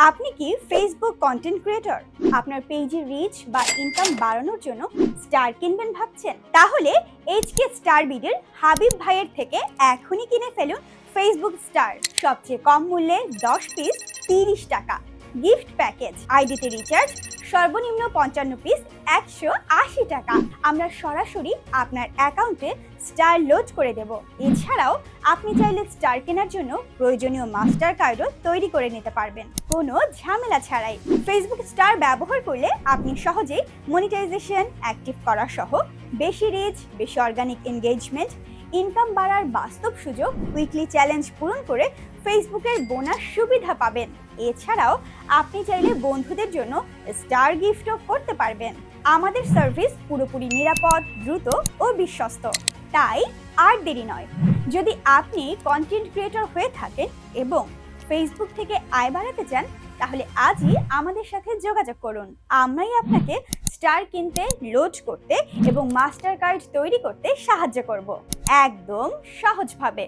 আপনি কি Facebook content creator? আপনার পেজে রিচ বা ইনকাম বাড়ানোর জন্য স্টার কিনবেন ভাবছেন? তাহলে এইচকে স্টার বিডের হাবিব ভাইয়ের থেকে এখনই কিনে ফেলুন ফেসবুক স্টার। সবচেয়ে কম মূল্যে 10 পিস 30 টাকা, গিফট প্যাকেজ, আইডিতে রিচার্জ, সর্বনিম্ন 55 পিস 180 টাকা। আমরা সরাসরি আপনার অ্যাকাউন্টে স্টার লোড করে দেব। এছাড়াও আপনি চাইলে স্টার কেনার জন্য প্রয়োজনীয় মাস্টার কার্ডও তৈরি করে নিতে পারবেন, কোনো ঝামেলা ছাড়াই। ফেসবুক স্টার ব্যবহার করলে আপনি সহজেই মনিটাইজেশন অ্যাক্টিভ করা সহ বেশি রিচ, বেশি অর্গানিক এনগেজমেন্ট, ইনকাম বাড়ার বাস্তব সুযোগ, উইকলি চ্যালেঞ্জ পূরণ করে ফেসবুকের বোনাস সুবিধা পাবেন। এছাড়াও আপনি চাইলে বন্ধুদের জন্য স্টার গিফটও করতে পারবেন। আমাদের সার্ভিস পুরোপুরি নিরাপদ, দ্রুত ও বিশ্বস্ত। তাই আর দেরি নয়, যদি আপনি কন্টেন্ট ক্রিয়েটর হয়ে থাকেন এবং ফেসবুক থেকে আয় বাড়াতে চান, তাহলে আজই আমাদের সাথে যোগাযোগ করুন। আমরাই আপনাকে স্টার কিনতে, লোড করতে এবং মাস্টার কার্ড তৈরি করতে সাহায্য করব, একদম সহজভাবে।